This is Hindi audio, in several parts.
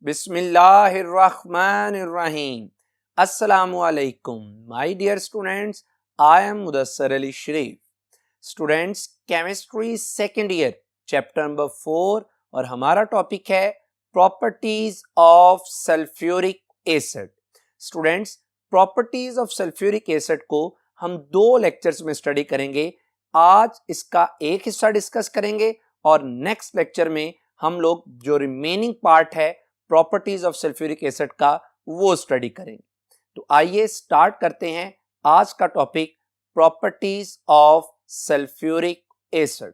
बिस्मिल्लाहिर्रहमानिर्रहीम। अस्सलामुअलैकुम my dear students, I am Mudassar Ali Sharif. Students, chemistry second year chapter number 4 और हमारा टॉपिक है properties of sulphuric acid. Students, properties of sulphuric acid को हम 2 लेक्चर्स में स्टडी करेंगे। आज इसका एक हिस्सा डिस्कस करेंगे और नेक्स्ट लेक्चर में हम लोग जो रिमेनिंग पार्ट है प्रॉपर्टीज ऑफ सल्फ्यूरिक एसिड का वो स्टडी करेंगे। तो आइए स्टार्ट करते हैं आज का topic, properties of sulphuric acid.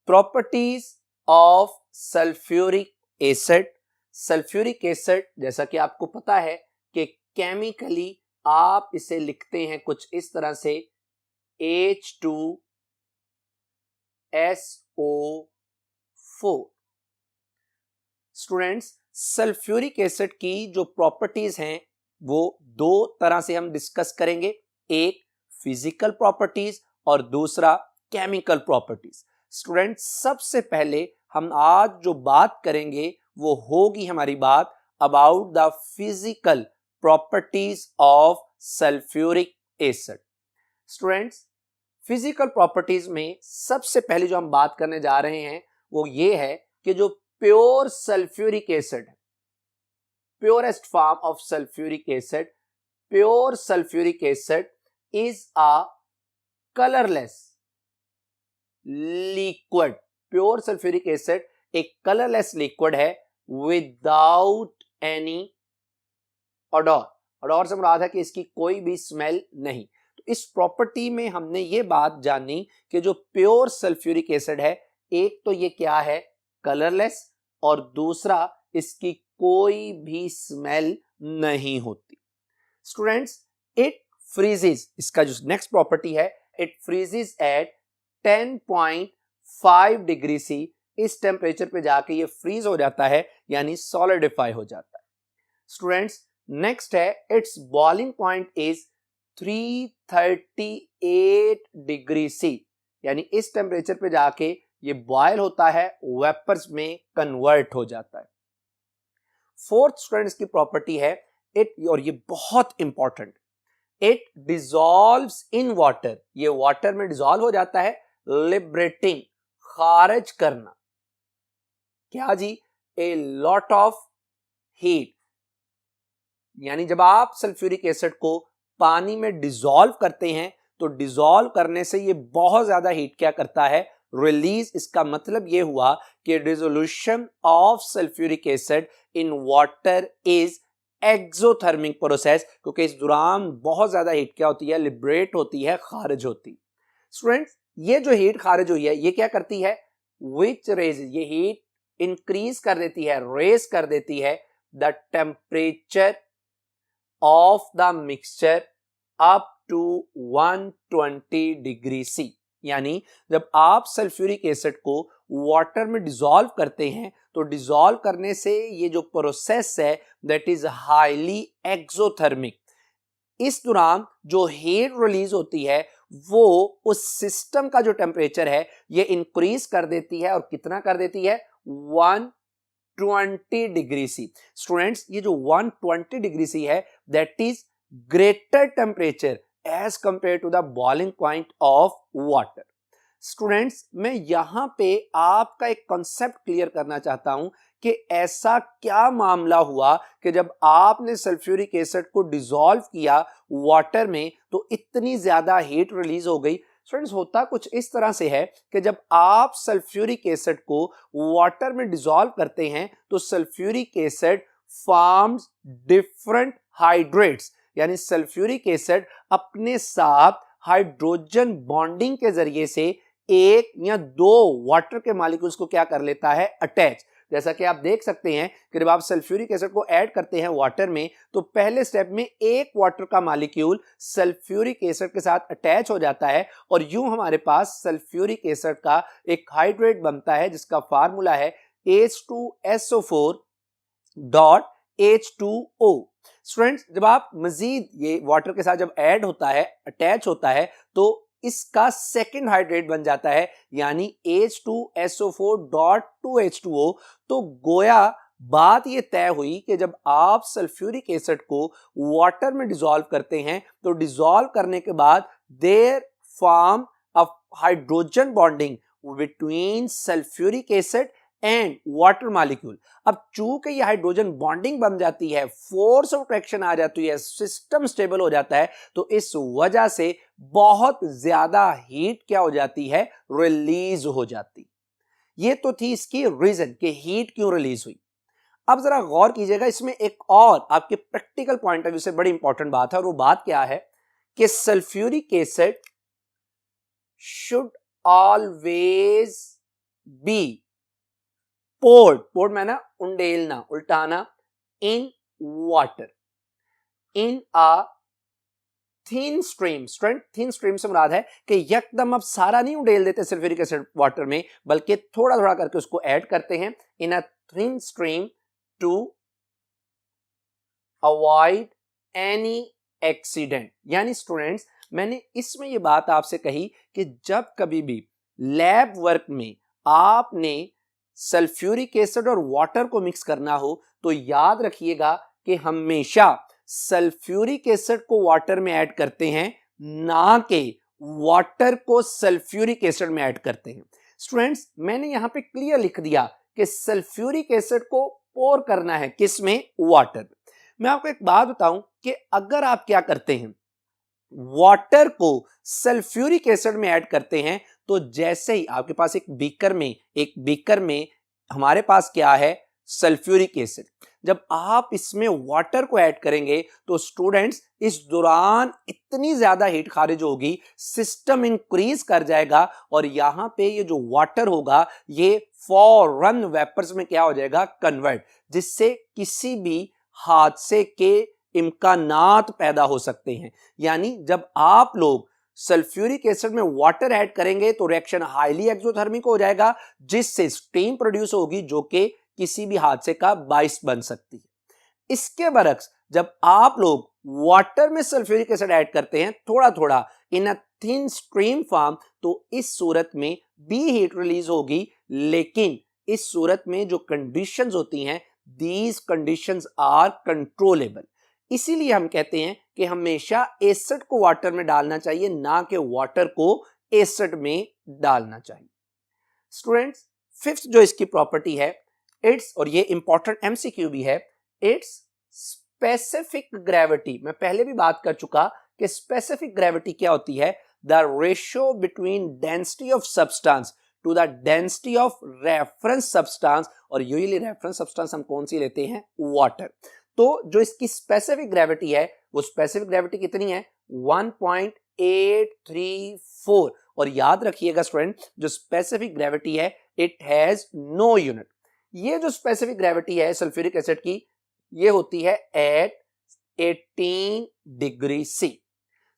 Properties of sulphuric acid. Sulphuric acid जैसा कि आपको पता है कि केमिकली आप इसे लिखते हैं कुछ इस तरह से H2SO4। स्टूडेंट्स, सल्फ्यूरिक एसिड की जो प्रॉपर्टीज हैं वो 2 तरह से हम डिस्कस करेंगे, एक फिजिकल प्रॉपर्टीज और दूसरा केमिकल प्रॉपर्टीज। स्टूडेंट्स, सबसे पहले हम आज जो बात करेंगे वो होगी हमारी बात about the physical properties of sulphuric acid. Students, physical properties में सबसे पहले जो हम बात करने जा रहे हैं वो ये है कि जो प्योर सल्फ्यूरिक एसिड है, purest form of sulphuric acid, pure sulphuric acid is a colourless liquid. Pure sulphuric acid एक कलरलेस लिक्विड है विदाउट एनी ऑडोर। ऑडोर से मुराद है कि इसकी कोई भी स्मेल नहीं। तो इस प्रॉपर्टी में हमने ये बात जानी कि जो प्योर सल्फ्यूरिक एसिड है, एक तो ये क्या है, कलरलेस, और दूसरा इसकी कोई भी स्मेल नहीं होती। स्टूडेंट्स, इट फ्रीजेस, इसका जो नेक्स्ट प्रॉपर्टी है, it freezes at 10.5 degree C. इस टेम्परेचर पे जाके ये फ्रीज हो जाता है, यानी सॉलिडिफाई हो जाता है। स्टूडेंट्स, नेक्स्ट है its boiling point is 338 degree C, यानी इस टेम्परेचर पे जाके ये बॉयल होता है, वेपर्स में कन्वर्ट हो जाता है। फोर्थ स्टूडेंट्स की प्रॉपर्टी है इट, और ये बहुत important, it dissolves in water. ये वाटर में डिसॉल्व हो जाता है, लिबरेटिंग, खारिज करना। क्या जी? A lot of heat. यानी जब आप सल्फ्यूरिक एसिड को पानी में डिसॉल्व करते हैं तो डिसॉल्व करने से ये बहुत ज्यादा हीट क्या करता है, रिलीज। इसका मतलब ये हुआ कि dissolution of sulphuric acid in water is exothermic process, क्योंकि इस दौरान बहुत ज्यादा हीट क्या होती है, लिबरेट होती है, खारिज होती। स्टूडेंट्स, ये जो हीट खारिज हुई है ये क्या करती है, विच रेज, ये हीट इंक्रीज कर देती है, रेज कर देती है the temperature of the mixture up to 120 degree C. यानी जब आप सल्फ्यूरिक एसिड को वाटर में डिसॉल्व करते हैं तो डिसॉल्व करने से ये जो प्रोसेस है दैट इज हाईली एक्सोथर्मिक। इस दौरान जो हीट रिलीज होती है वो उस सिस्टम का जो टेम्परेचर है ये इंक्रीज कर देती है, और कितना कर देती है, 120 डिग्री सी। स्टूडेंट्स, ये जो 120 डिग्री सी है that is greater temperature as compare to the boiling point of water. Students, मैं यहां पे आपका एक कॉन्सेप्ट क्लियर करना चाहता हूं कि ऐसा क्या मामला हुआ कि जब आपने सल्फ्यूरिक एसिड को डिसॉल्व किया वाटर में तो इतनी ज्यादा हीट रिलीज हो गई। स्टूडेंट्स, होता कुछ इस तरह से है कि जब आप सल्फ्यूरिक एसिड को वाटर में डिसॉल्व करते हैं तो sulphuric acid forms different hydrates, यानी सल्फ्यूरिक एसिड अपने साथ हाइड्रोजन बॉन्डिंग के जरिए से 1 या 2 वाटर के मॉलिक्यूल्स को क्या कर लेता है, अटैच। जैसा कि आप देख सकते हैं कि जब आप सल्फ्यूरिक एसिड को ऐड करते हैं वाटर में तो पहले स्टेप में एक वाटर का मॉलिक्यूल सल्फ्यूरिक एसिड के साथ अटैच हो जाता है, और यूं हमारे पास सल्फ्यूरिक एसिड का एक हाइड्रेट बनता है जिसका फार्मूला है H2SO4.H2O। स्टूडेंट्स, जब आप मजीद ये वाटर के साथ जब ऐड होता है, अटैच होता है, तो इसका सेकंड हाइड्रेट बन जाता है, यानी H2SO4.2H2O। तो गोया बात ये तय हुई कि जब आप सल्फ्यूरिक एसिड को वाटर में डिसॉल्व करते हैं तो डिसॉल्व करने के बाद there form a hydrogen bonding between sulphuric acid and water molecule. अब चूंकि ये हाइड्रोजन बॉन्डिंग बन जाती है, फोर्स ऑफ अट्रैक्शन आ जाती है, सिस्टम स्टेबल हो जाता है, तो इस वजह से बहुत ज्यादा हीट क्या हो जाती है, रिलीज हो जाती। ये तो थी इसकी रीजन कि हीट क्यों रिलीज हुई। अब जरा गौर कीजिएगा, इसमें एक और आपके प्रैक्टिकल पॉइंट ऑफ व्यू से बड़ी इंपॉर्टेंट बात है, और वो बात क्या है कि sulphuric acid should always be poured मैंने उंडेलना, उल्टाना, in water in a thin stream. Thin stream से मुराद है कि यकदम अब सारा नहीं उंडेल देते सल्फ्यूरिक एसिड वाटर में, बल्कि थोड़ा थोड़ा करके उसको ऐड करते हैं in a thin stream to avoid any accident. यानी स्टूडेंट्स, मैंने इसमें यह बात आपसे कही कि जब कभी भी लैब वर्क में आपने सल्फ्यूरिक एसिड और वाटर को मिक्स करना हो तो याद रखिएगा कि हमेशा सल्फ्यूरिक एसिड को वाटर में ऐड करते हैं, ना कि वाटर को सल्फ्यूरिक एसिड में ऐड करते हैं। स्टूडेंट्स, मैंने यहां पे क्लियर लिख दिया कि सल्फ्यूरिक एसिड को पोर करना है, किसमें, वाटर। मैं आपको एक बात बताऊं कि अगर आप क्या करते हैं, वाटर को सल्फ्यूरिक एसिड में ऐड करते हैं, तो जैसे ही आपके पास एक बीकर में हमारे पास क्या है, सल्फ्यूरिक एसिड, जब आप इसमें वाटर को ऐड करेंगे तो स्टूडेंट्स इस दौरान इतनी ज्यादा हीट खारिज होगी, सिस्टम इंक्रीज कर जाएगा, और यहां पे ये जो वाटर होगा ये फौरन वेपर्स में क्या हो जाएगा, कन्वर्ट, जिससे किसी भी हादसे के इम्कानात पैदा हो सकते हैं। यानी जब आप लोग सल्फ्यूरिक एसिड में वाटर ऐड करेंगे तो रिएक्शन हाईली एक्सोथर्मिक हो जाएगा, जिससे स्टीम प्रोड्यूस होगी जो कि किसी भी हादसे का बाइस बन सकती है। इसके बरक्स जब आप लोग वाटर में सल्फ्यूरिक एसिड ऐड करते हैं थोड़ा थोड़ा इन अ थिन स्ट्रीम फॉर्म, तो इस सूरत में भी हीट रिलीज होगी, लेकिन इस सूरत में जो कंडीशंस होती हैं, दीज कंडीशंस आर कंट्रोलेबल। इसीलिए हम कहते हैं कि हमेशा एसिड को वाटर में डालना चाहिए, ना कि वाटर को एसिड में डालना चाहिए। स्टूडेंट्स, फिफ्थ जो इसकी प्रॉपर्टी है, इट्स, और ये इंपॉर्टेंट एमसीक्यू भी है, इट्स स्पेसिफिक ग्रेविटी। मैं पहले भी बात कर चुका कि स्पेसिफिक ग्रेविटी क्या होती है, the ratio between density of substance to the density of reference substance, और यूजुअली रेफरेंस सब्सटेंस हम कौन सी लेते हैं, वाटर। तो जो इसकी स्पेसिफिक ग्रेविटी है, वो स्पेसिफिक ग्रेविटी कितनी है, 1.834। और याद रखिएगा स्टूडेंट, जो स्पेसिफिक ग्रेविटी है, इट हैज नो यूनिट। ये जो स्पेसिफिक ग्रेविटी है सल्फ्यूरिक एसिड की, ये होती है एट 18 डिग्री सी।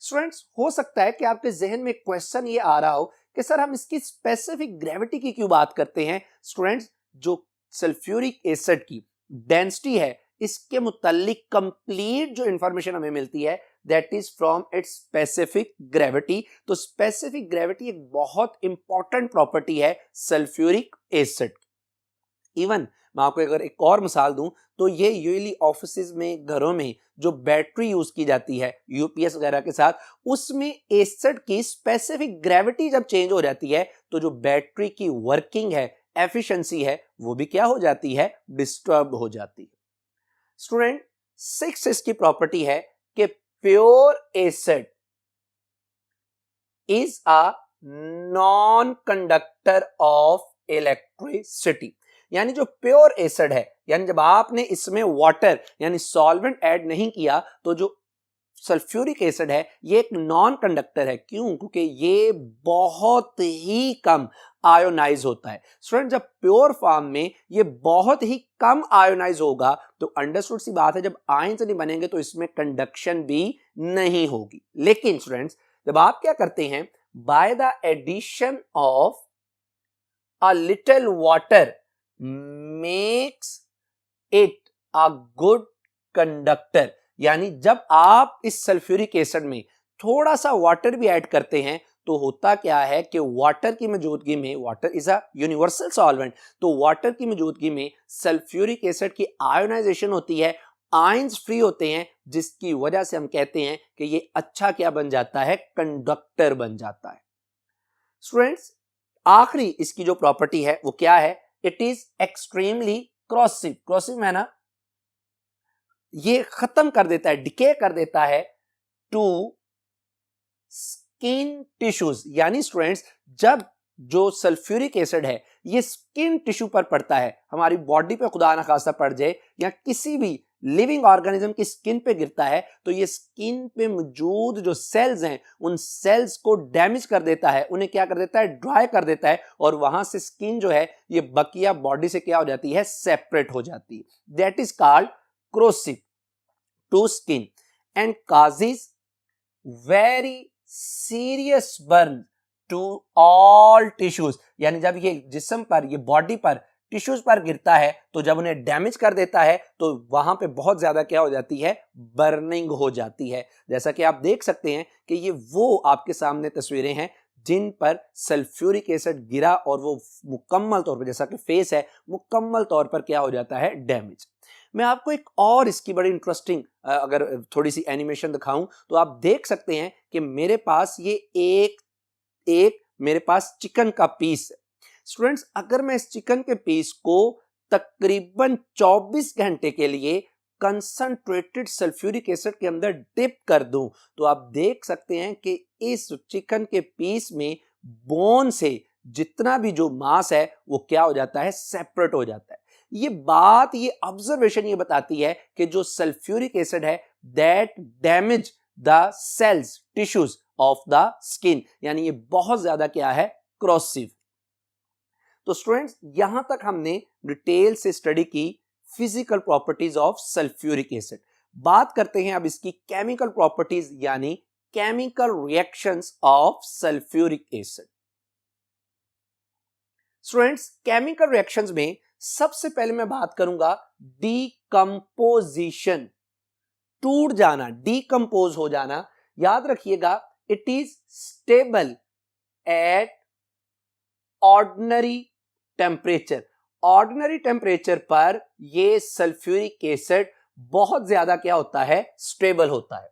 स्टूडेंट्स, हो सकता है कि आपके जहन में क्वेश्चन ये आ रहा हो कि सर हम इसकी स्पेसिफिक ग्रेविटी की क्यों बात करते हैं। स्टूडेंट्स, जो सल्फ्यूरिक एसिड की डेंसिटी है, इसके मुतालिक कंप्लीट जो इंफॉर्मेशन हमें मिलती है, that is from its specific gravity. तो स्पेसिफिक ग्रेविटी एक बहुत इंपॉर्टेंट प्रॉपर्टी है सल्फ्यूरिक एसिड। इवन मैं आपको अगर एक और मिसाल दूं तो ये यूजुअली ऑफिसेज में, घरों में जो बैटरी यूज की जाती है यूपीएस वगैरह के साथ, उसमें एसिड की स्पेसिफिक ग्रेविटी जब चेंज हो जाती है तो जो बैटरी की वर्किंग है, एफिशिएंसी है, वो भी क्या हो जाती है, डिस्टर्ब हो जाती है। स्टूडेंट, सिक्स इसकी प्रॉपर्टी है कि pure acid is a non conductor of electricity. यानी जो प्योर एसिड है, यानी जब आपने इसमें वाटर यानी सॉल्वेंट ऐड नहीं किया, तो जो सल्फ्यूरिक एसिड है ये एक नॉन कंडक्टर है। क्यों? क्योंकि ये बहुत ही कम आयोनाइज होता है। स्टूडेंट, जब प्योर फॉर्म में ये बहुत ही कम आयोनाइज होगा तो अंडरस्टूड सी बात है, जब आयंस नहीं बनेंगे तो इसमें कंडक्शन भी नहीं होगी। लेकिन स्टूडेंट्स, जब आप क्या करते हैं, by the addition of a little water makes it a good conductor. यानी जब आप इस सल्फ्यूरिक एसिड में थोड़ा सा वाटर भी ऐड करते हैं तो होता क्या है कि वाटर की मौजूदगी में, water is a universal solvent, तो वाटर की मौजूदगी में सल्फ्यूरिक एसिड की आयोनाइजेशन होती है, आयंस फ्री होते हैं, जिसकी वजह से हम कहते हैं कि ये अच्छा क्या बन जाता है, कंडक्टर बन जाता है। स्टूडेंट्स, आखिरी इसकी जो प्रॉपर्टी है वो क्या है, इट इज एक्सट्रीमली क्रॉसिव। क्रॉसिव है ना, ये खत्म कर देता है, डिके कर देता है टू स्किन टिश्यूज। यानी स्टूडेंट्स, जब जो सल्फ्यूरिक एसिड है ये स्किन टिश्यू पर पड़ता है, हमारी बॉडी पे खुदा ना खास्ता पड़ जाए या किसी भी लिविंग ऑर्गेनिज्म की स्किन पे गिरता है, तो ये स्किन पे मौजूद जो सेल्स हैं उन सेल्स को डैमेज कर देता है, उन्हें क्या कर देता है, ड्राई कर देता है, और वहां से स्किन जो है ये बकिया बॉडी से क्या हो जाती है, सेपरेट हो जाती है। That is called corrosive to skin and causes very serious burn to all tissues। यानी जब ये जिस्म पर, ये बॉडी पर, टिश्यूज पर गिरता है, तो जब उन्हें डैमेज कर देता है तो वहां पे बहुत ज्यादा क्या हो जाती है, बर्निंग हो जाती है। जैसा कि आप देख सकते हैं कि ये वो आपके सामने तस्वीरें हैं जिन पर सल्फ्यूरिक एसिड गिरा और वो मुकम्मल तौर पर, जैसा कि फेस है, मुकम्मल तौर पर क्या हो जाता है, डैमेज। मैं आपको एक और इसकी बड़ी इंटरेस्टिंग अगर थोड़ी सी एनिमेशन दिखाऊं तो आप देख सकते हैं कि मेरे पास ये एक मेरे पास चिकन का पीस है। स्टूडेंट्स, अगर मैं इस चिकन के पीस को तकरीबन 24 घंटे के लिए कंसंट्रेटेड सल्फ्यूरिक एसिड के अंदर डिप कर दूं, तो आप देख सकते हैं कि इस चिकन के पीस में बोन से जितना भी जो मांस है वो क्या हो जाता है, सेपरेट हो जाता है। ये बात, ये ऑब्जर्वेशन ये बताती है कि जो सल्फ्यूरिक एसिड है that damage the cells, tissues of the skin, यानी ये बहुत ज्यादा क्या है, क्रॉसिव। तो स्टूडेंट्स, यहां तक हमने डिटेल से स्टडी की physical properties of sulphuric acid. बात करते हैं अब इसकी केमिकल प्रॉपर्टीज, यानी chemical reactions of sulphuric acid. Students, chemical reactions में सबसे पहले मैं बात करूंगा डीकंपोजिशन, टूट जाना, डीकंपोज हो जाना। याद रखिएगा, it is stable at ordinary temperature. Ordinary temperature पर ये सल्फ्यूरिक एसिड बहुत ज्यादा क्या होता है, स्टेबल होता है।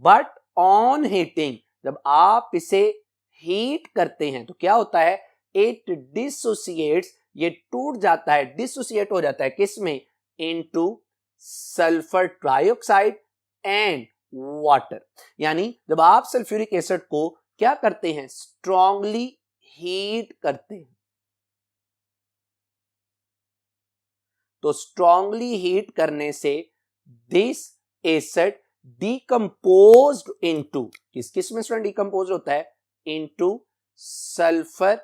बट ऑन हीटिंग, जब आप इसे हीट करते हैं तो क्या होता है, इट डिसोसिएट्स, ये टूट जाता है, डिसोसिएट हो जाता है किसमें, into sulphur trioxide and water. यानी जब आप सल्फ्यूरिक एसिड को क्या करते हैं, स्ट्रांगली हीट करते हैं, तो स्ट्रांगली हीट करने से दिस एसिड डीकंपोज्ड इनटू, किस किस में स्टूडेंट डीकंपोज होता है, इनटू सल्फर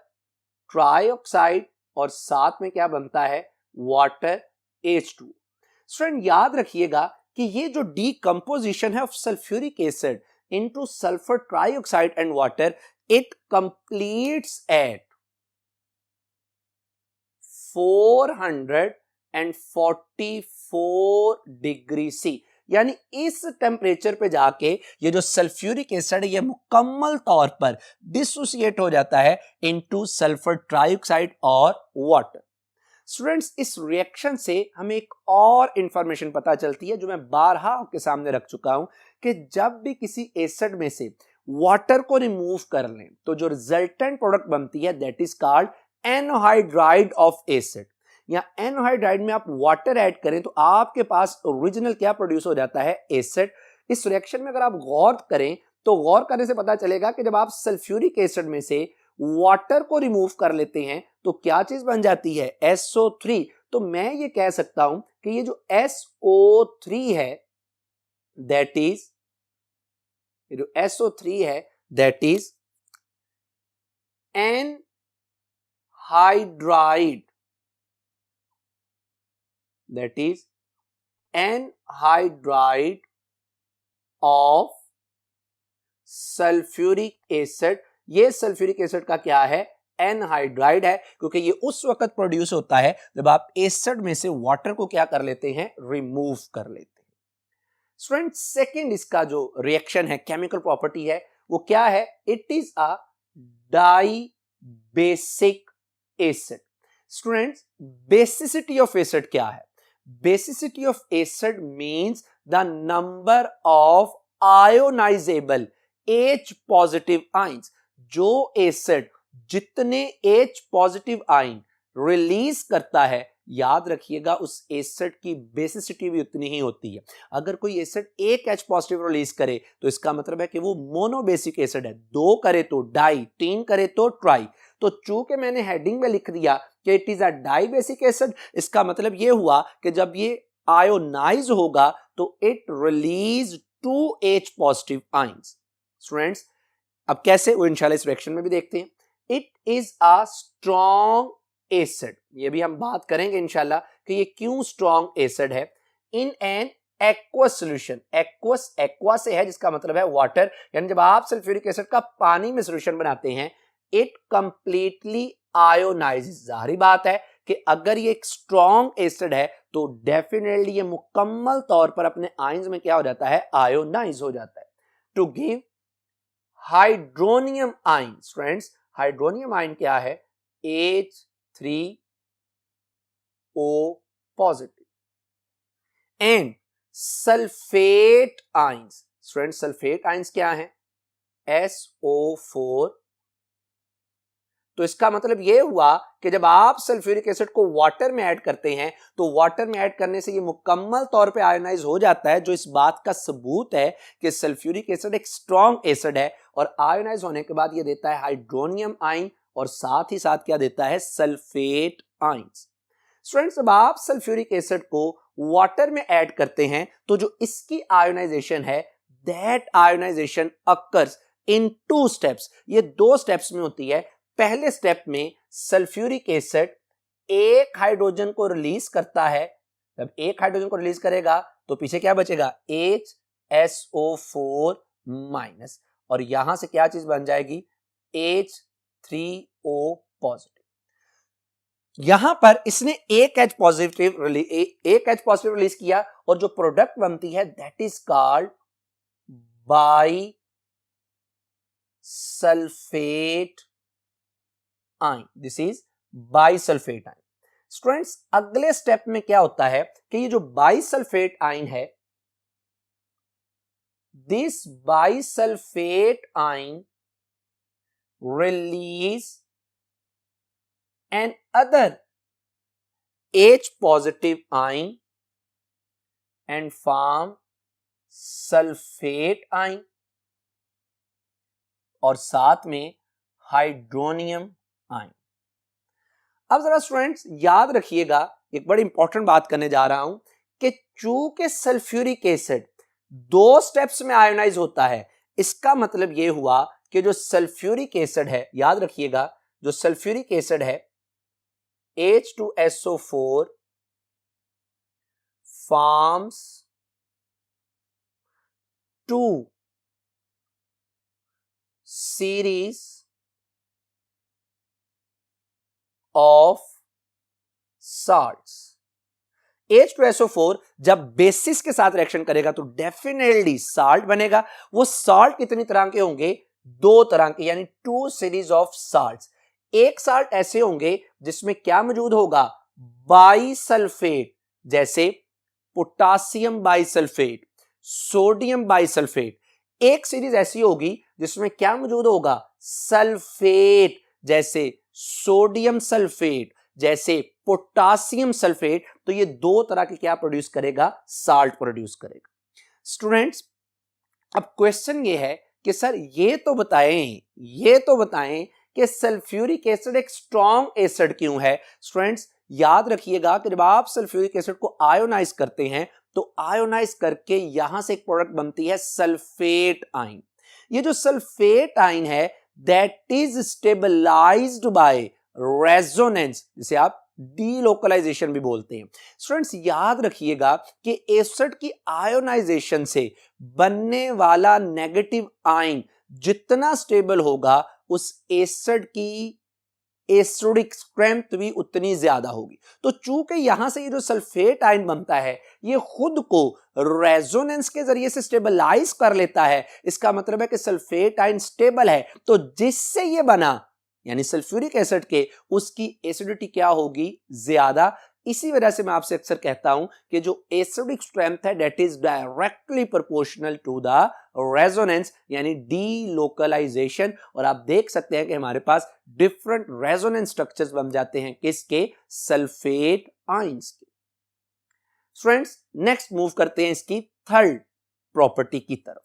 ट्राइऑक्साइड, और साथ में क्या बनता है, वाटर H2। स्टूडेंट याद रखिएगा कि ये जो डीकंपोजिशन है of sulphuric acid into sulphur trioxide and water, it completes at 444 degree C. यानी इस टेम्परेचर पे जाके ये जो सल्फ्यूरिक एसिड है ये मुकम्मल तौर पर डिसोसिएट हो जाता है इनटू सल्फर ट्राइऑक्साइड और वाटर। स्टूडेंट्स, इस रिएक्शन से हमें एक और इंफॉर्मेशन पता चलती है जो मैं बारहा आपके सामने रख चुका हूं, कि जब भी किसी एसिड में से वाटर को रिमूव कर लें तो जो रिजल्टेंट प्रोडक्ट बनती है that is called anhydride of acid. या एनहाइड्राइड में आप वाटर ऐड करें तो आपके पास ओरिजिनल क्या प्रोड्यूस हो जाता है, एसिड। इस रिएक्शन में अगर आप गौर करें तो गौर करने से पता चलेगा कि जब आप सल्फ्यूरिक एसिड में से वाटर को रिमूव कर लेते हैं तो क्या चीज बन जाती है, SO3। तो मैं ये कह सकता हूं कि ये जो SO3 है दैट इज, ये जो SO3 है that is anhydride, that is anhydride of sulfuric acid। ये सल्फ्यूरिक एसिड का क्या है, एनहाइड्राइड है, क्योंकि ये उस वक्त प्रोड्यूस होता है जब आप एसिड में से वाटर को क्या कर लेते हैं, रिमूव कर लेते हैं। स्टूडेंट, सेकंड इसका जो रिएक्शन है, केमिकल प्रॉपर्टी है, वो क्या है, it is a dibasic acid. Students, basicity of acid क्या है? Basicity of acid means the number of ionisable H positive ions. जो एसिड जितने H पॉजिटिव आइन रिलीज करता है, याद रखिएगा उस एसिड की बेसिसिटी भी उतनी ही होती है। अगर कोई एसिड एक H पॉजिटिव रिलीज करे तो इसका मतलब है कि वो मोनोबेसिक एसिड है। 2 करे तो डाई, 3 करे तो ट्राई। तो चूंकि मैंने हेडिंग में लिख दिया कि it is a dibasic acid, इसका मतलब ये हुआ कि जब ये आयोनाइज होगा तो it release 2H positive ions. Students, अब कैसे, वो इंशाल्लाह इस रिएक्शन में भी देखते हैं। It is a strong acid, ये भी हम बात करेंगे इंशाल्लाह कि ये क्यों स्ट्रॉन्ग एसिड है। In an aqueous solution, aqueous aqua से है जिसका मतलब है वाटर, यानी जब आप सल्फ्यूरिक एसिड का पानी में सॉल्यूशन बनाते हैं, इट कंप्लीटली आयोनाइजेस। जाहिर बात है कि अगर ये एक स्ट्रॉन्ग एसिड है तो डेफिनेटली ये मुकम्मल तौर पर अपने आयंस में क्या हो जाता है? आयोनाइज हो जाता है। To give hydronium ion, friends hydronium ion क्या है? H3O positive and sulphate ions. Friends sulphate ions क्या है? SO4। तो इसका मतलब यह हुआ कि जब आप सल्फ्यूरिक एसिड को वाटर में ऐड करते हैं तो वाटर में ऐड करने से ये मुकम्मल तौर पे आयोनाइज हो जाता है, जो इस बात का सबूत है कि सल्फ्यूरिक एसिड एक स्ट्रॉन्ग एसिड है और आयोनाइज होने के बाद ये देता है हाइड्रोनियम आयन और साथ ही साथ क्या देता है? Sulphate ions. स्टूडेंट्स, जब आप सल्फ्यूरिक एसिड को वाटर में ऐड करते हैं तो जो इसकी आयोनाइजेशन है, that ionisation occurs in 2 steps. ये 2 स्टेप्स में होती है। पहले स्टेप में सल्फ्यूरिक एसिड एक हाइड्रोजन को रिलीज करता है। जब एक हाइड्रोजन को रिलीज करेगा तो पीछे क्या बचेगा? HSO4 माइनस, और यहां से क्या चीज बन जाएगी? H3O positive. यहां पर इसने एक H पॉजिटिव रिलीज किया और जो प्रोडक्ट बनती है that is called by sulphate ion. This is bisulphate ion. Students, अगले स्टेप में क्या होता है कि ये जो बाइसल्फेट आयन है, this bisulphate ion release an other H positive ion and form sulphate ion और साथ में हाइड्रोनियम आयन। अब जरा स्टूडेंट्स याद रखिएगा, एक बड़ी इंपॉर्टेंट बात करने जा रहा हूं कि चूंकि सल्फ्यूरिक एसिड 2 स्टेप्स में आयोनाइज होता है, इसका मतलब यह हुआ कि जो सल्फ्यूरिक एसिड है, याद रखिएगा जो सल्फ्यूरिक एसिड है H2SO4 forms 2 series of salts. H2SO4 जब बेसिस के साथ रिएक्शन करेगा तो डेफिनेटली साल्ट बनेगा। वो साल्ट कितनी तरह के होंगे? 2 तरह के, यानी 2 सीरीज ऑफ साल्ट्स। एक साल्ट ऐसे होंगे जिसमें क्या मौजूद होगा? बाइसल्फेट, जैसे पोटासियम बाइसल्फेट, सोडियम बाइसल्फेट। एक सीरीज ऐसी होगी जिसमें क्या मौजूद होगा? सल्फेट, जैसे सोडियम सल्फेट, जैसे पोटासियम सल्फेट। तो ये 2 तरह के क्या प्रोड्यूस करेगा? साल्ट प्रोड्यूस करेगा। स्टूडेंट्स, अब क्वेश्चन ये है कि सर ये तो बताएं कि सल्फ्यूरिक एसिड एक स्ट्रॉन्ग एसिड क्यों है? स्टूडेंट्स याद रखिएगा कि जब आप सल्फ्यूरिक एसिड को आयोनाइज करते हैं तो आयोनाइज करके यहां से एक प्रोडक्ट बनती है सल्फेट आयन। ये जो सल्फेट आयन है that is stabilised by resonance, जिसे आप डीलोकलाइजेशन भी बोलते हैं। स्टूडेंट्स याद रखिएगा कि एसिड की आयोनाइजेशन से बनने वाला नेगेटिव आयन जितना स्टेबल होगा, उस एसिड की एसिडिक स्ट्रेंथ भी उतनी ज्यादा होगी। तो चूंकि यहां से ये जो सल्फेट आयन बनता है ये खुद को रेजोनेंस के जरिए से स्टेबलाइज कर लेता है, इसका मतलब है कि सल्फेट आयन स्टेबल है, तो जिससे ये बना यानी सल्फ्यूरिक एसिड के, उसकी एसिडिटी क्या होगी, ज्यादा। इसी वजह से मैं आपसे अक्सर कहता हूं कि जो एसिडिक स्ट्रेंथ है that is directly proportional to the resonance यानी डीलोकलाइजेशन। और आप देख सकते हैं कि हमारे पास डिफरेंट रेजोनेंस स्ट्रक्चर्स बन जाते हैं किसके, सल्फेट आयंस के। स्टूडेंट्स नेक्स्ट मूव करते हैं इसकी थर्ड प्रॉपर्टी की तरफ,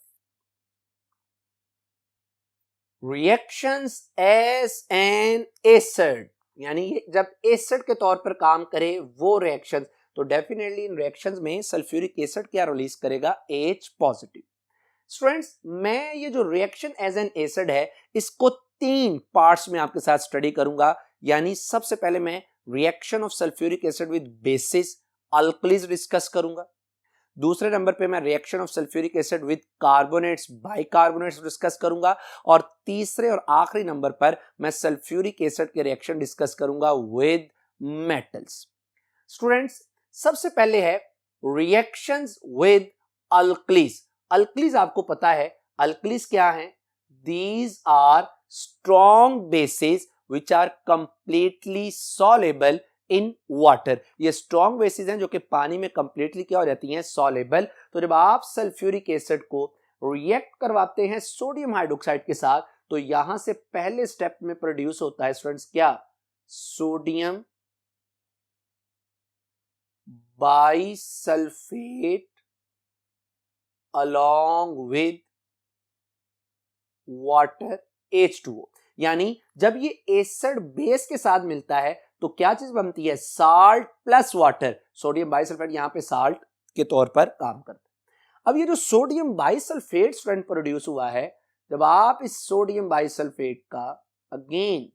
रिएक्शंस एज एन एसिड, यानी जब एसिड के तौर पर काम करे वो रिएक्शन, तो डेफिनेटली इन रिएक्शंस में सल्फ्यूरिक एसिड क्या रिलीज करेगा, H पॉजिटिव। स्टूडेंट्स मैं ये जो रिएक्शन एज एन एसिड है इसको 3 पार्ट्स में आपके साथ स्टडी करूंगा। यानी सबसे पहले मैं reaction of sulphuric acid with basis alkalis discuss करूंगा, दूसरे नंबर पे मैं reaction of sulphuric acid with carbonates bicarbonates discuss करूंगा, और तीसरे और आखिरी नंबर पर मैं सल्फ्यूरिक एसिड के रिएक्शन डिस्कस करूंगा विद मेटल्स। स्टूडेंट्स सबसे पहले है रिएक्शंस विद अल्कलीज। अल्कलीज आपको पता है अल्कलीज क्या है, these are strong bases which are completely soluble in water. ये स्ट्रॉन्ग बेसिस हैं जो कि पानी में कंप्लीटली क्या हो जाती हैं, सॉल्युबल। तो जब आप सल्फ्यूरिक एसिड को रिएक्ट करवाते हैं सोडियम हाइड्रोक्साइड के साथ, तो यहां से पहले स्टेप में प्रोड्यूस होता है स्टूडेंट्स क्या, sodium bisulphate along with water H2O। यानी जब ये एसिड बेस के साथ मिलता है तो क्या चीज बनती है, salt plus water. Sodium bisulphate यहां पे साल्ट के तौर पर काम करता है। अब ये जो सोडियम बाइसल्फेट स्टूडेंट प्रोड्यूस हुआ है, जब आप इस सोडियम बाइसल्फेट का अगेन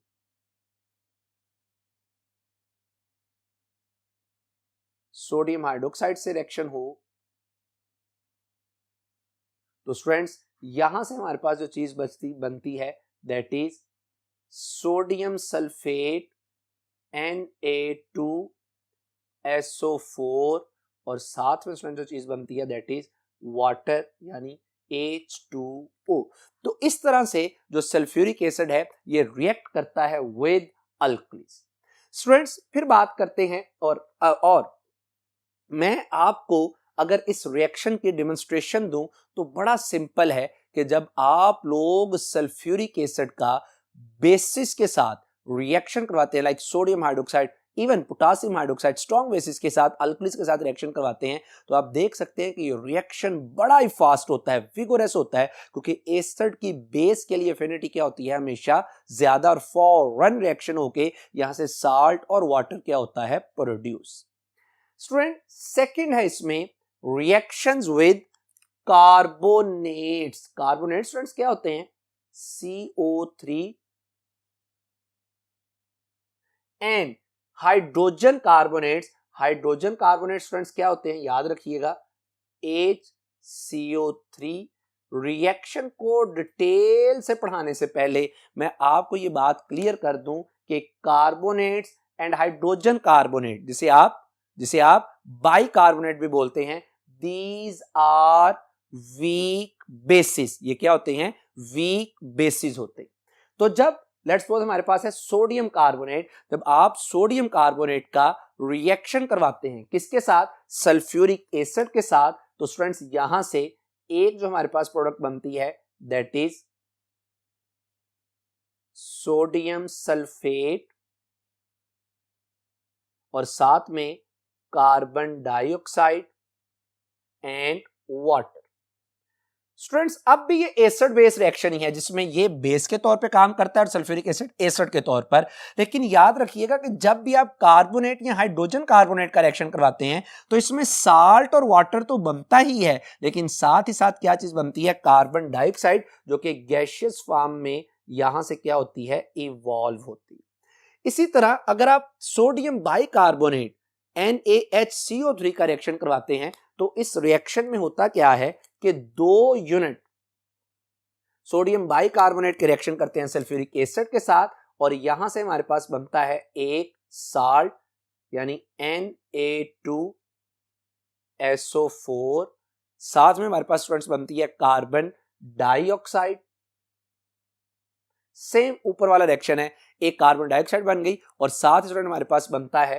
सोडियम हाइड्रोक्साइड से रिएक्शन हो, तो स्टूडेंट्स यहां से हमारे पास जो चीज बनती है that is sodium sulphate Na2SO4, और साथ में स्टूडेंट जो चीज बनती है दैट इज वाटर यानी H2O। तो इस तरह से जो सल्फ्यूरिक एसिड है ये रिएक्ट करता है विद अल्कलीज। स्टूडेंट्स फिर बात करते हैं और मैं आपको अगर इस रिएक्शन की डेमोन्स्ट्रेशन दूं तो बड़ा सिंपल है कि जब आप लोग सल्फ्यूरिक एसिड का बेसिस के साथ रिएक्शन करवाते हैं like sodium hydroxide, even potassium hydroxide strong bases के साथ अल्कलीज के साथ रिएक्शन करवाते हैं, तो आप देख सकते हैं कि ये रिएक्शन बड़ा ही फास्ट होता है, विगोरस होता है, क्योंकि एसिड की बेस के लिए एफिनिटी क्या होती है, हमेशा ज्यादा, और फौरन रिएक्शन होके यहां से साल्ट और वाटर क्या होता है, प्रोड्यूस। स्टूडेंट सेकंड है इसमें reactions with carbonates. Carbonates students क्या होते हैं, CO3 and hydrogen carbonates. Hydrogen carbonates students क्या होते हैं, याद रखिएगा HCO3। रिएक्शन को डिटेल से पढ़ाने से पहले मैं आपको ये बात क्लियर कर दूं कि कार्बोनेट्स एंड हाइड्रोजन कार्बोनेट जिसे आप बाइकार्बोनेट भी बोलते हैं, दीज आर वीक बेसिस। ये क्या होते हैं, वीक बेसिस होते हैं। तो जब लेट्स सपोज हमारे पास है सोडियम कार्बोनेट, जब आप सोडियम कार्बोनेट का रिएक्शन करवाते हैं किसके साथ, सल्फ्यूरिक एसिड के साथ, तो स्टूडेंट्स यहां से एक जो हमारे पास प्रोडक्ट बनती है दैट इज सोडियम सल्फेट और साथ में carbon dioxide and water. Students अब भी ये एसिड बेस रिएक्शन ही है जिसमें ये बेस के तौर पे काम करता है और सल्फ्यूरिक एसिड एसिड के तौर पर, लेकिन याद रखिएगा कि जब भी आप कार्बोनेट या हाइड्रोजन कार्बोनेट का रिएक्शन करवाते हैं तो इसमें साल्ट और वाटर तो बनता ही है, लेकिन साथ ही साथ क्या चीज बनती है, कार्बन डाइऑक्साइड, जो कि गैसियस फॉर्म में यहां से क्या होती है, इवॉल्व होती है। इसी तरह अगर आप सोडियम बाइकार्बोनेट NaHCO3 का रिएक्शन करवाते हैं तो इस रिएक्शन में होता क्या है कि 2 यूनिट सोडियम बाइकार्बोनेट के रिएक्शन करते हैं सल्फ्यूरिक एसिड के साथ, और यहां से हमारे पास बनता है एक साल्ट यानी Na2SO4, साथ में हमारे पास स्टूडेंट्स बनती है कार्बन डाइऑक्साइड। सेम ऊपर वाला रिएक्शन है, एक कार्बन डाइऑक्साइड बन गई और साथ ही स्टूडेंट हमारे पास बनता है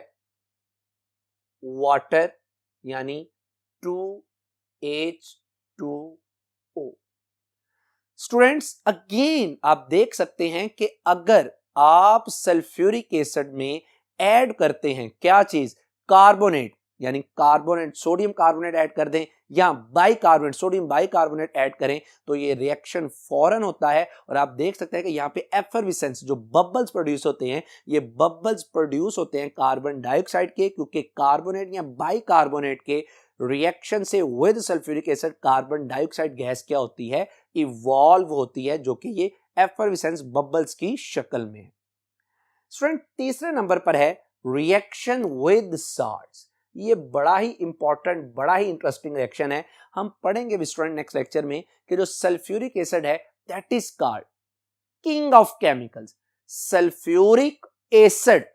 वाटर यानी 2H2O। स्टूडेंट्स अगेन आप देख सकते हैं कि अगर आप सल्फ्यूरिक एसिड में ऐड करते हैं क्या चीज, कार्बोनेट यानी कार्बोनेट सोडियम कार्बोनेट ऐड कर दें या बाइकार्बोनेट सोडियम बाइकार्बोनेट ऐड करें तो ये रिएक्शन फौरन होता है। और आप देख सकते हैं कि यहाँ पे एफर्विसेंस जो बबल्स प्रोड्यूस होते हैं, ये बबल्स प्रोड्यूस होते हैं कार्बन डाइऑक्साइड के, क्योंकि कार्बोनेट या बाइकार्बोनेट के रिएक्शन से with sulphuric acid carbon dioxide gas क्या होती है, इवॉल्व होती है, जो कि ये एफर्विसेंस बबल्स की शक्ल में है। स्टूडेंट तीसरे नंबर पर है रिएक्शन विद साल्ट्स। ये बड़ा ही इंपॉर्टेंट, बड़ा ही इंटरेस्टिंग रिएक्शन है। हम पढ़ेंगे भी स्टूडेंट नेक्स्ट लेक्चर में कि जो सल्फ्यूरिक एसिड है that is called king of chemicals, sulphuric acid.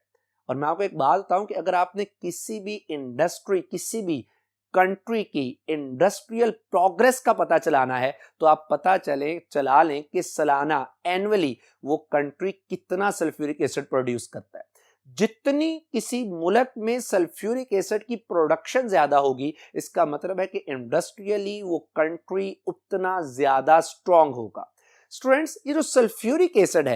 और मैं आपको एक बात बताऊं कि अगर आपने किसी भी इंडस्ट्री, किसी भी कंट्री की इंडस्ट्रियल प्रोग्रेस का पता चलाना है तो आप पता चला लें कि सालाना एनुअली वो कंट्री कितना सल्फ्यूरिक एसिड प्रोड्यूस करता है। जितनी किसी मुल्क में सल्फ्यूरिक एसिड की प्रोडक्शन ज्यादा होगी, इसका मतलब है कि इंडस्ट्रियली वो कंट्री उतना ज्यादा स्ट्रांग होगा। स्टूडेंट्स ये जो सल्फ्यूरिक एसिड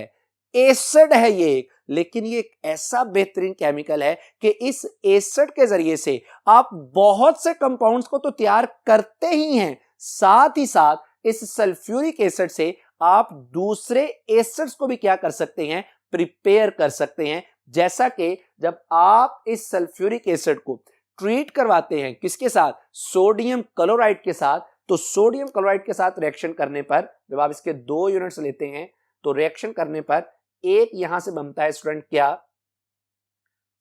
है ये लेकिन ये एक ऐसा बेहतरीन केमिकल है कि इस एसिड के जरिए से आप बहुत से कंपाउंड्स को तो तैयार करते ही हैं, साथ ही साथ इस सल्फ्यूरिक एसिड से आप दूसरे एसिड्स को भी क्या कर सकते हैं, प्रिपेयर कर सकते हैं। जैसा कि जब आप इस सल्फ्यूरिक एसिड को ट्रीट करवाते हैं किसके साथ, सोडियम क्लोराइड के साथ, तो सोडियम क्लोराइड के साथ रिएक्शन करने पर जब आप इसके 2 यूनिट्स लेते हैं तो रिएक्शन करने पर एक यहां से बनता है स्टूडेंट क्या,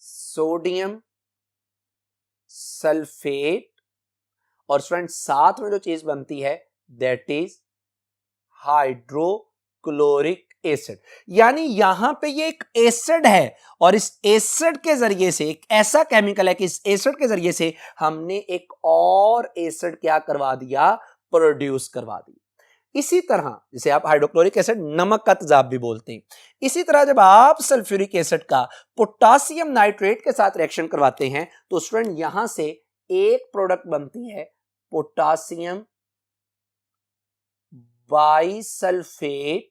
सोडियम सल्फेट, और स्टूडेंट साथ में जो चीज बनती है दैट इज हाइड्रोक्लोरिक एसिड। यानी यहां पे ये एक एसिड है और इस एसिड के जरिए से, एक ऐसा केमिकल है कि इस एसिड के जरिए से हमने एक और एसिड क्या करवा दिया, प्रोड्यूस करवा दी। इसी तरह जिसे आप हाइड्रोक्लोरिक एसिड नमक का तेजाब भी बोलते हैं, इसी तरह जब आप सल्फ्यूरिक एसिड का पोटासियम नाइट्रेट के साथ रिएक्शन करवाते हैं तो स्टूडेंट यहां से एक प्रोडक्ट बनती है पोटासियम बाइसल्फेट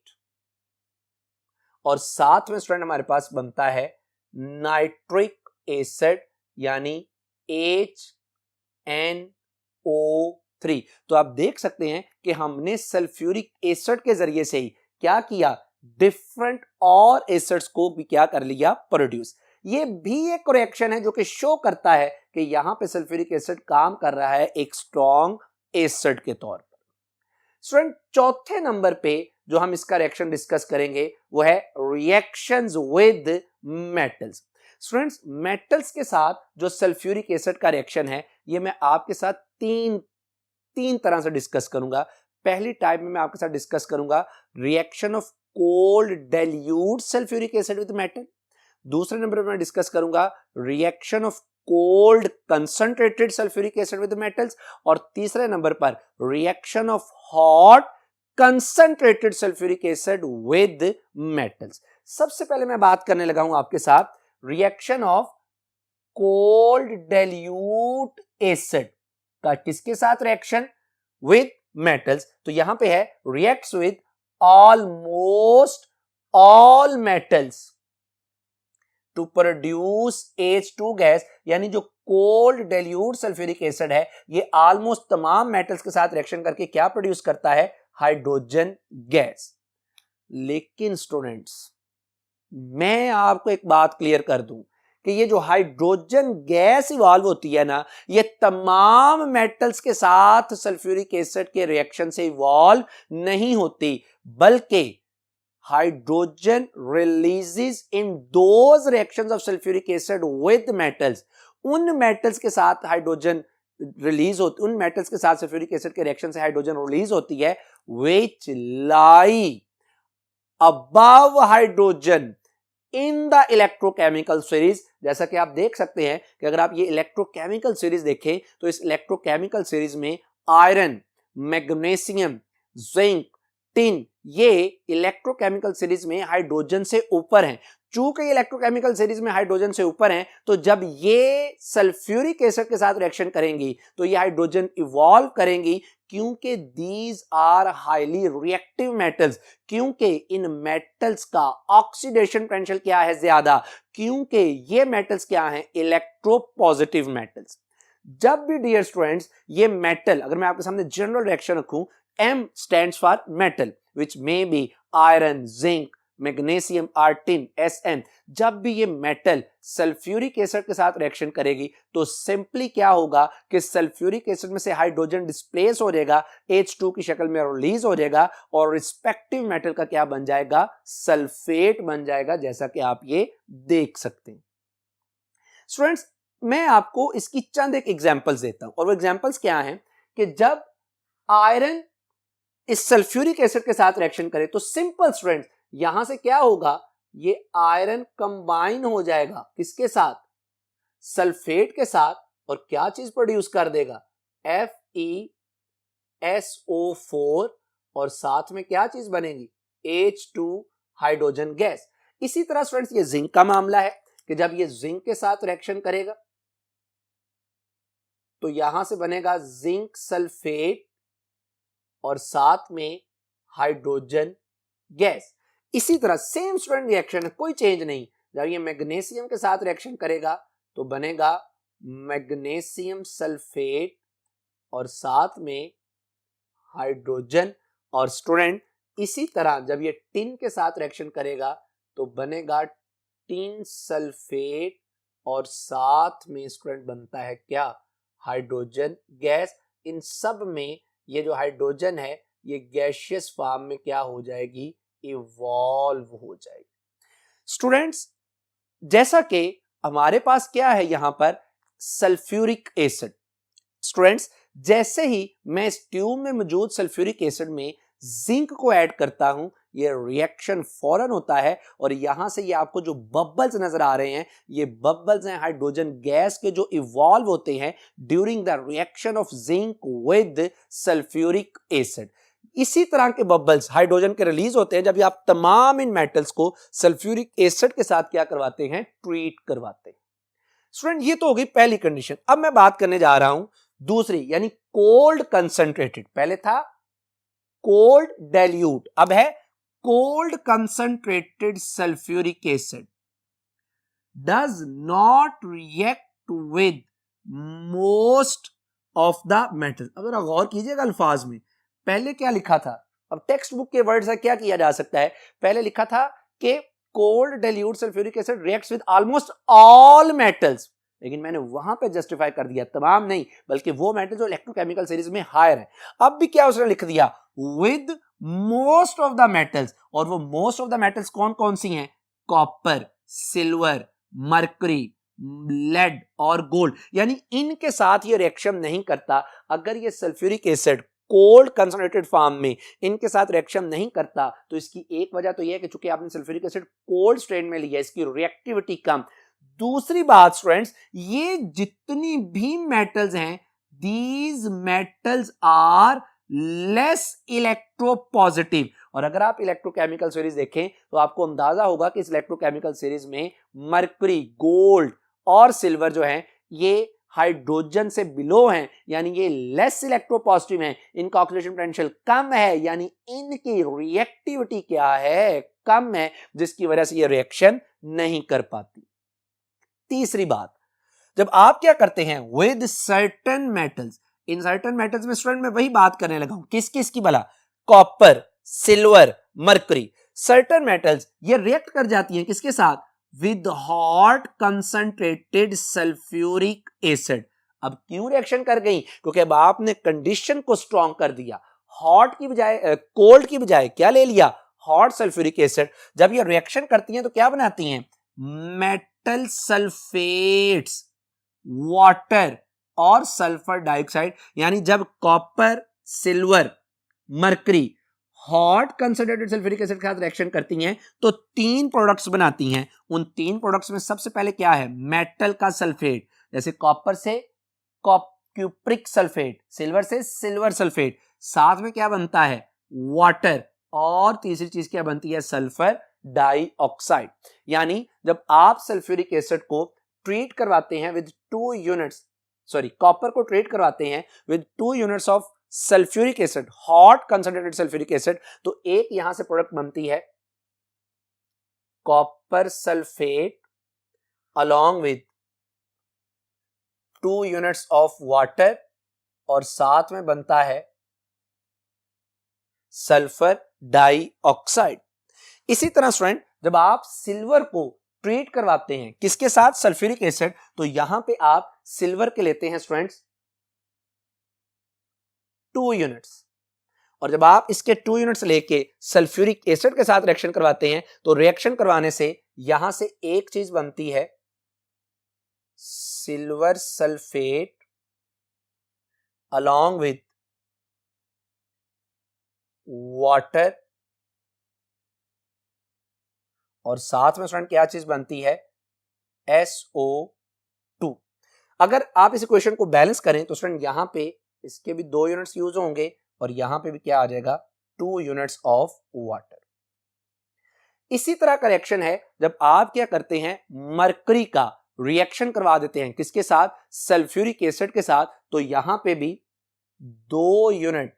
और साथ में स्टूडेंट हमारे पास बनता है नाइट्रिक एसिड यानी HNO3। तो आप देख सकते हैं कि हमने सल्फ्यूरिक एसिड के जरिए से ही क्या किया, डिफरेंट और एसिड्स को भी क्या कर लिया, प्रोड्यूस। ये भी एक रिएक्शन है जो कि शो करता है कि यहां पे सल्फ्यूरिक एसिड काम कर रहा है एक स्ट्रॉन्ग एसिड के तौर पर। स्टूडेंट चौथे नंबर पे जो हम इसका रिएक्शन डिस्कस करेंगे वो है reactions with metals. Students metals के साथ जो सल्फ्यूरिक एसिड का रिएक्शन है ये मैं आपके साथ तीन तरह से डिस्कस करूंगा। पहली टाइप में मैं आपके साथ डिस्कस करूंगा reaction of cold dilute sulphuric acid with metal. दूसरे नंबर पे मैं डिस्कस करूंगा reaction of cold concentrated sulphuric acid with metals, और तीसरे नंबर पर reaction of hot concentrated sulphuric acid with metals. सबसे पहले मैं बात करने लगा हूं आपके साथ reaction of cold dilute acid का, किसके साथ रिएक्शन, विद मेटल्स। तो यहां पे है reacts with almost all metals to produce H2 gas. यानी जो कोल्ड डाइल्यूट सल्फ्यूरिक एसिड है ये ऑलमोस्ट तमाम मेटल्स के साथ रिएक्शन करके क्या प्रोड्यूस करता है, हाइड्रोजन गैस। लेकिन स्टूडेंट्स मैं आपको एक बात क्लियर कर दूं कि ये जो हाइड्रोजन गैस इवॉल्व होती है ना, ये तमाम मेटल्स के साथ सल्फ्यूरिक एसिड के रिएक्शन से इवॉल्व नहीं होती, बल्कि hydrogen releases in those reactions of sulphuric acid with metals. उन मेटल्स के साथ हाइड्रोजन रिलीज होती, उन मेटल्स के साथ सल्फ्यूरिक एसिड के रिएक्शन से हाइड्रोजन रिलीज होती है which lie above hydrogen in the electrochemical series. जैसा कि आप देख सकते हैं कि अगर आप ये इलेक्ट्रोकेमिकल सीरीज देखें तो इस इलेक्ट्रोकेमिकल सीरीज में आयरन, मैग्नीशियम, जिंक, टिन ये इलेक्ट्रोकेमिकल सीरीज में हाइड्रोजन से ऊपर हैं। चूंकि इलेक्ट्रोकेमिकल सीरीज में हाइड्रोजन से ऊपर हैं तो जब ये सल्फ्यूरिक एसिड के साथ रिएक्शन करेंगी तो ये हाइड्रोजन इवॉल्व करेंगी, क्योंकि these are highly reactive metals, क्योंकि इन मेटल्स का ऑक्सीडेशन पोटेंशियल क्या है ज्यादा, क्योंकि ये मेटल्स क्या हैं इलेक्ट्रोपॉजिटिव मेटल्स। जब भी डियर स्टूडेंट्स ये मेटल, अगर मैं आपके सामने जनरल रिएक्शन रखूं, M stands for metal which may be iron, zinc, magnesium or tin, Sn। जब भी ये मेटल सल्फ्यूरिक एसिड के साथ रिएक्शन करेगी तो सिंपली क्या होगा कि सल्फ्यूरिक एसिड में से हाइड्रोजन डिस्प्लेस हो जाएगा, H2 की शक्ल में रिलीज हो जाएगा और रिस्पेक्टिव मेटल का क्या बन जाएगा, सल्फेट बन जाएगा, जैसा कि आप ये देख सकते हैं। स्टूडेंट्स मैं आपको इसकी चंद एक एग्जांपल्स देता हूं और वो एग्जांपल्स क्या हैं कि जब आयरन इस सल्फ्यूरिक एसिड के साथ रिएक्शन करे तो सिंपल स्टूडेंट यहां से क्या होगा, ये आयरन कंबाइन हो जाएगा किसके साथ, सल्फेट के साथ, और क्या चीज प्रोड्यूस कर देगा, FeSO4 और साथ में क्या चीज बनेगी, H2 हाइड्रोजन गैस। इसी तरह स्टूडेंट्स ये जिंक का मामला है कि जब ये जिंक के साथ रिएक्शन करेगा तो यहां से बनेगा जिंक सल्फेट और साथ में हाइड्रोजन गैस। इसी तरह सेम स्टूडेंट रिएक्शन है, कोई चेंज नहीं। जब ये मैग्नीशियम के साथ रिएक्शन करेगा तो बनेगा मैग्नीशियम सल्फेट और साथ में हाइड्रोजन। और स्टूडेंट इसी तरह जब ये टिन के साथ रिएक्शन करेगा तो बनेगा टिन सल्फेट और साथ में स्टूडेंट बनता है क्या, हाइड्रोजन गैस। इन सब में ये जो हाइड्रोजन है ये गैसियस फॉर्म में क्या हो जाएगी, इवॉल्व हो जाएगी। स्टूडेंट्स जैसा कि हमारे पास क्या है यहां पर सल्फ्यूरिक एसिड, स्टूडेंट्स जैसे ही मैं इस ट्यूब में मौजूद सल्फ्यूरिक एसिड में जिंक को ऐड करता हूं ये रिएक्शन फौरन होता है और यहां से ये आपको जो बबल्स नजर आ रहे हैं ये बबल्स हैं हाइड्रोजन गैस के जो इवॉल्व होते हैं during the reaction of zinc with sulphuric acid. इसी तरह के बबल्स हाइड्रोजन के रिलीज होते हैं जब आप तमाम इन मेटल्स को सल्फ्यूरिक एसिड के साथ क्या करवाते हैं, ट्रीट करवाते हैं। स्टूडेंट ये तो होगी पहली कंडीशन। अब मैं बात करने जा रहा हूं दूसरी, यानी कोल्ड कंसंट्रेटेड। पहले था कोल्ड डाइल्यूट, अब है cold concentrated sulphuric acid does not react with most of the metal. अगर आप गौर कीजिएगा अल्फाज में, पहले क्या लिखा था, अब टेक्स्ट बुक के वर्ड से क्या किया जा सकता है, पहले लिखा था कि cold dilute sulphuric acid reacts with almost all metals, लेकिन मैंने वहां पे जस्टिफाई कर दिया तमाम नहीं बल्कि वो मेटल जो इलेक्ट्रोकेमिकल सीरीज में हायर है। अब भी क्या उसने लिख दिया, with most of the metals, और वो मोस्ट ऑफ द मेटल्स कौन कौन सी हैं, कॉपर, सिल्वर, मरकरी, लेड और गोल्ड, यानी इनके साथ ये रिएक्शन नहीं करता। अगर ये sulphuric acid cold concentrated form में इनके साथ रिएक्शन नहीं करता तो इसकी एक वजह तो यह है कि चूंकि आपने सल्फ्यूरिक एसिड कोल्ड स्ट्रेन में लिया इसकी रिएक्टिविटी कम। दूसरी बात स्टूडेंट्स, ये जितनी भी मेटल्स हैं these metals are less electropositive. और अगर आप इलेक्ट्रोकेमिकल सीरीज देखें तो आपको अंदाजा होगा कि इस इलेक्ट्रोकेमिकल सीरीज में मरकरी, गोल्ड और सिल्वर जो हैं ये हाइड्रोजन से बिलो हैं, यानी ये लेस इलेक्ट्रोपॉजिटिव हैं, इनका ऑक्सीडेशन पोटेंशियल कम है, यानी इनकी रिएक्टिविटी क्या है, कम है, जिसकी वजह से ये रिएक्शन नहीं कर पाती। तीसरी बात, जब आप क्या करते हैं with certain metals, in certain metals में स्टूडेंट मैं वही बात करने लगा हूं, किस किस की भला, copper, silver, mercury, certain metals ये रिएक्ट कर जाती हैं किसके साथ, with hot concentrated sulphuric acid. अब क्यों रिएक्शन कर गई, क्योंकि अब आपने कंडीशन को स्ट्रॉन्ग कर दिया, हॉट की बजाय कोल्ड की बजाय क्या ले लिया, हॉट सल्फ्यूरिक एसिड। जब ये रिएक्शन करती हैं तो क्या बनाती हैं, मेटल सल्फेट्स, वाटर और सल्फर डाइऑक्साइड। यानी जब copper, silver, mercury hot concentrated sulphuric acid के साथ रिएक्शन करती हैं तो 3 प्रोडक्ट्स बनाती हैं। उन 3 प्रोडक्ट्स में सबसे पहले क्या है, मेटल का सल्फेट, जैसे कॉपर से क्यूप्रिक सल्फेट, सिल्वर से सिल्वर सल्फेट, साथ में क्या बनता है, वाटर, और तीसरी चीज क्या बनती है, सल्फर डाइऑक्साइड। यानी जब आप सल्फ्यूरिक एसिड को ट्रीट करवाते हैं विद 2 यूनिट्स, कॉपर को ट्रीट करवाते हैं with 2 units of sulphuric acid, hot concentrated sulphuric acid, तो एक यहां से प्रोडक्ट बनती है copper sulphate along with 2 units of water, और साथ में बनता है सल्फर डाइऑक्साइड। इसी तरह स्टूडेंट जब आप सिल्वर को ट्रीट करवाते हैं किसके साथ, सल्फ्यूरिक एसिड, तो यहां पे आप सिल्वर के लेते हैं स्टूडेंट्स 2 यूनिट्स, और जब आप इसके 2 यूनिट्स लेके सल्फ्यूरिक एसिड के साथ रिएक्शन करवाते हैं तो रिएक्शन करवाने से यहां से एक चीज बनती है silver sulphate along with water, और साथ में स्टूडेंट क्या चीज बनती है, SO2। अगर आप इस इक्वेशन को बैलेंस करें तो स्टूडेंट यहां पे इसके भी 2 यूनिट्स यूज होंगे और यहां पे भी क्या आ जाएगा, 2 यूनिट्स ऑफ वाटर। इसी तरह का रिएक्शन है जब आप क्या करते हैं, मरकरी का रिएक्शन करवा देते हैं किसके साथ, सल्फ्यूरिक एसिड के साथ, तो यहां पे भी 2 यूनिट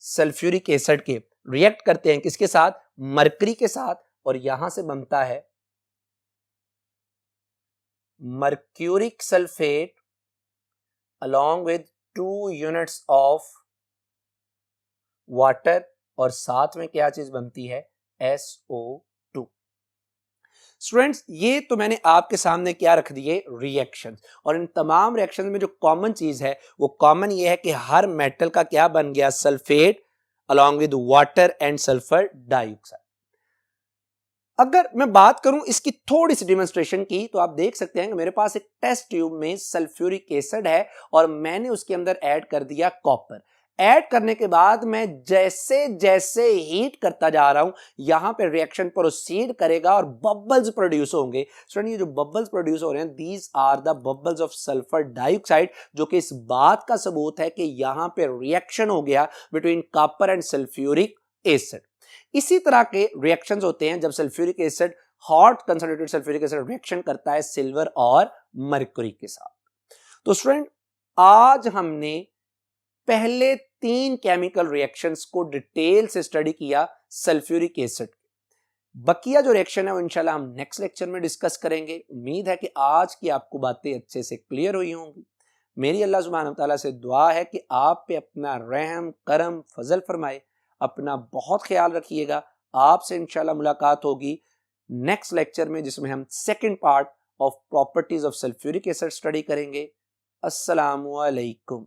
सल्फ्यूरिक एसिड के रिएक्ट करते हैं किसके साथ, मरकरी के साथ, और यहां से बनता है mercuric sulphate along with 2 units of water, और साथ में क्या चीज बनती है, SO2। स्टूडेंट्स ये तो मैंने आपके सामने क्या रख दिए, रिएक्शंस, और इन तमाम रिएक्शंस में जो कॉमन चीज है वो कॉमन ये है कि हर मेटल का क्या बन गया, sulphate along with water and sulphur dioxide. अगर मैं बात करूं इसकी थोड़ी सी डेमोन्स्ट्रेशन की तो आप देख सकते हैं कि मेरे पास एक टेस्ट ट्यूब में सल्फ्यूरिक एसिड है और मैंने उसके अंदर ऐड कर दिया कॉपर। ऐड करने के बाद मैं जैसे जैसे हीट करता जा रहा हूं यहां पे रिएक्शन प्रोसीड करेगा और बबल्स प्रोड्यूस होंगे। स्टूडेंट ये जो बबल्स प्रोड्यूस हो रहे हैं these are the bubbles of sulphur dioxide, जो कि इस बात का सबूत है कि यहां पे रिएक्शन हो गया between copper and sulphuric acid. इसी तरह के रिएक्शंस होते हैं जब sulphuric acid, hot concentrated sulphuric acid reaction करता है सिल्वर और मरकरी के साथ। तो स्टूडेंट आज हमने पहले 3 केमिकल रिएक्शंस को डिटेल से स्टडी किया सल्फ्यूरिक एसिड। बकिया जो रिएक्शन है वो इंशाल्लाह हम नेक्स्ट लेक्चर में डिस्कस करेंगे। उम्मीद है कि आज की आपको बातें अच्छे से क्लियर हुई होंगी। मेरी अल्लाह सुब्हानहू तआला से दुआ है कि आप पे अपना रहम करम फजल फरमाए। अपना बहुत ख्याल रखिएगा। आपसे इंशाल्लाह मुलाकात होगी नेक्स्ट लेक्चर में जिसमें हम second part of properties of sulphuric acid study करेंगे। अस्सलामु अलैकुम।